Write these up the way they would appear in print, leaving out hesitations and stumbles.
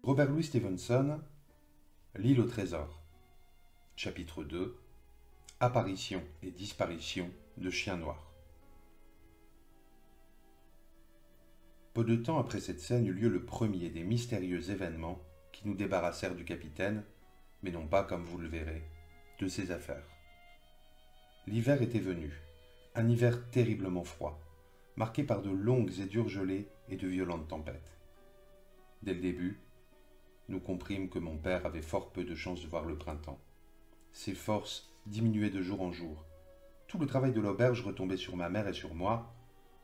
Robert Louis Stevenson, L'île au trésor. Chapitre 2. Apparition et disparition de chiens noirs. Peu de temps après cette scène eut lieu le premier des mystérieux événements qui nous débarrassèrent du capitaine, mais non pas, comme vous le verrez, de ses affaires. L'hiver était venu, un hiver terriblement froid, marqué par de longues et dures gelées et de violentes tempêtes. Dès le début, nous comprîmes que mon père avait fort peu de chances de voir le printemps. Ses forces diminuaient de jour en jour. Tout le travail de l'auberge retombait sur ma mère et sur moi.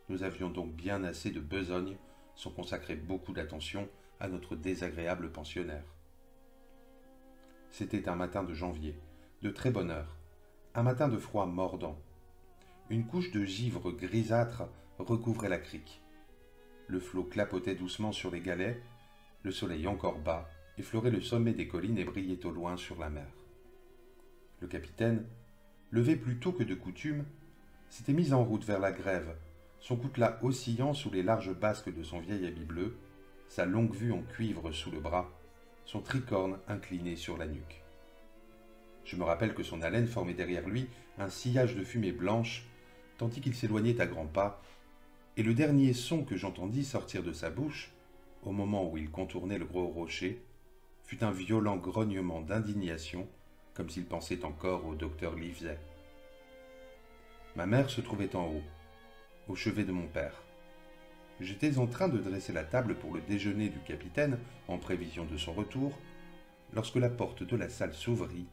Nous avions donc bien assez de besogne sans consacrer beaucoup d'attention à notre désagréable pensionnaire. C'était un matin de janvier, de très bonne heure, un matin de froid mordant. Une couche de givre grisâtre recouvrait la crique. Le flot clapotait doucement sur les galets, le soleil encore bas effleurait le sommet des collines et brillait au loin sur la mer. Le capitaine, levé plus tôt que de coutume, s'était mis en route vers la grève, son coutelas oscillant sous les larges basques de son vieil habit bleu, sa longue vue en cuivre sous le bras, son tricorne incliné sur la nuque. Je me rappelle que son haleine formait derrière lui un sillage de fumée blanche, tandis qu'il s'éloignait à grands pas, et le dernier son que j'entendis sortir de sa bouche, au moment où il contournait le gros rocher, fut un violent grognement d'indignation, comme s'il pensait encore au docteur Livesey. Ma mère se trouvait en haut, au chevet de mon père. J'étais en train de dresser la table pour le déjeuner du capitaine, en prévision de son retour, lorsque la porte de la salle s'ouvrit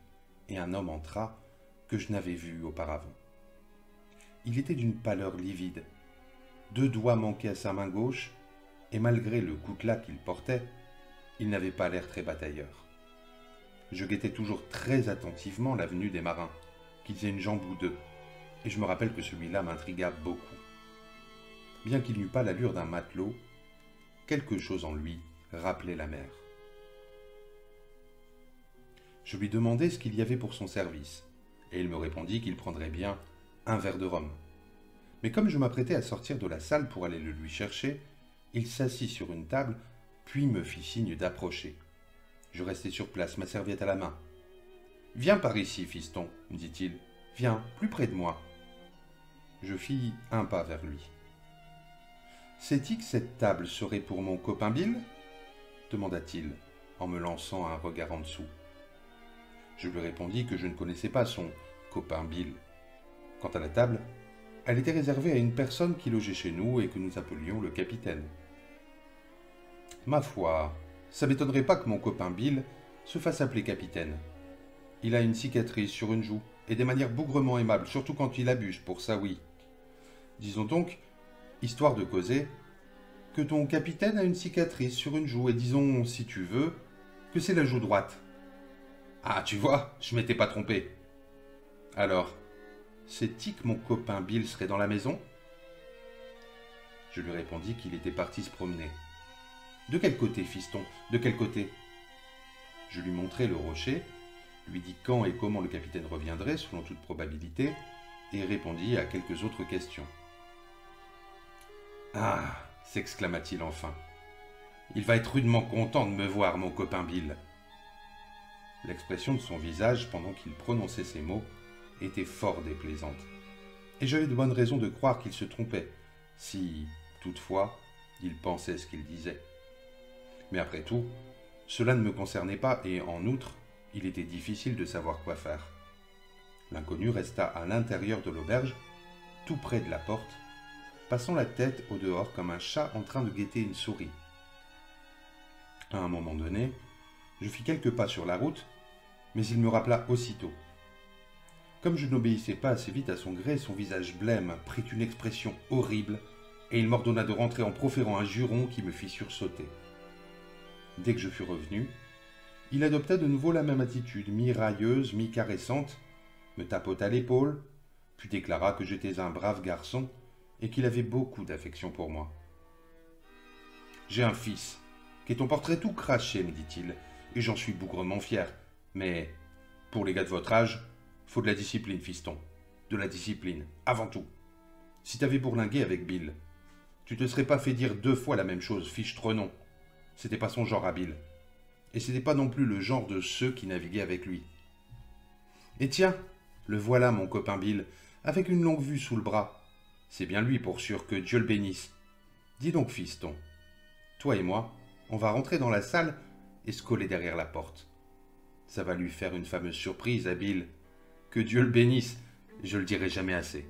et un homme entra que je n'avais vu auparavant. Il était d'une pâleur livide, 2 doigts manquaient à sa main gauche, et malgré le coutelas qu'il portait, il n'avait pas l'air très batailleur. Je guettais toujours très attentivement la venue des marins, qui faisaient une jambe ou deux, et je me rappelle que celui-là m'intrigua beaucoup. Bien qu'il n'eût pas l'allure d'un matelot, quelque chose en lui rappelait la mer. Je lui demandai ce qu'il y avait pour son service, et il me répondit qu'il prendrait bien un verre de rhum. Mais comme je m'apprêtais à sortir de la salle pour aller le lui chercher, il s'assit sur une table, puis me fit signe d'approcher. Je restai sur place, ma serviette à la main. « Viens par ici, fiston, me dit-il. Viens, plus près de moi. » Je fis un pas vers lui. « Sais-tu que cette table serait pour mon copain Bill ?» demanda-t-il, en me lançant un regard en dessous. Je lui répondis que je ne connaissais pas son copain Bill. Quant à la table, elle était réservée à une personne qui logeait chez nous et que nous appelions le capitaine. Ma foi, ça m'étonnerait pas que mon copain Bill se fasse appeler capitaine. Il a une cicatrice sur une joue et des manières bougrement aimables, surtout quand il abuse, pour ça oui. Disons donc, histoire de causer, que ton capitaine a une cicatrice sur une joue et disons, si tu veux, que c'est la joue droite. Ah, tu vois, je m'étais pas trompé. Alors, sais-tu que mon copain Bill serait dans la maison ? Je lui répondis qu'il était parti se promener. De quel côté, fiston ? De quel côté ? Je lui montrai le rocher, lui dis quand et comment le capitaine reviendrait, selon toute probabilité, et répondit à quelques autres questions. « Ah !» s'exclama-t-il enfin. « Il va être rudement content de me voir, mon copain Bill. » L'expression de son visage, pendant qu'il prononçait ces mots, était fort déplaisante, et j'avais de bonnes raisons de croire qu'il se trompait, si, toutefois, il pensait ce qu'il disait. Mais après tout, cela ne me concernait pas et, en outre, il était difficile de savoir quoi faire. L'inconnu resta à l'intérieur de l'auberge, tout près de la porte, passant la tête au dehors comme un chat en train de guetter une souris. À un moment donné, je fis quelques pas sur la route, mais il me rappela aussitôt. Comme je n'obéissais pas assez vite à son gré, son visage blême prit une expression horrible et il m'ordonna de rentrer en proférant un juron qui me fit sursauter. Dès que je fus revenu, il adopta de nouveau la même attitude, mi-railleuse, mi-caressante, me tapota l'épaule, puis déclara que j'étais un brave garçon et qu'il avait beaucoup d'affection pour moi. « J'ai un fils, qui est ton portrait tout craché, me dit-il, et j'en suis bougrement fier. Mais, pour les gars de votre âge, faut de la discipline, fiston. De la discipline, avant tout. Si t'avais bourlingué avec Bill, tu te serais pas fait dire 2 fois la même chose, fiche-trenon. C'était pas son genre à Bill. et ce n'était pas non plus le genre de ceux qui naviguaient avec lui. Et tiens, le voilà, mon copain Bill, avec une longue vue sous le bras. C'est bien lui, pour sûr, que Dieu le bénisse. Dis donc, fiston, toi et moi, on va rentrer dans la salle et se coller derrière la porte. Ça va lui faire une fameuse surprise à Bill. Que Dieu le bénisse, je le dirai jamais assez.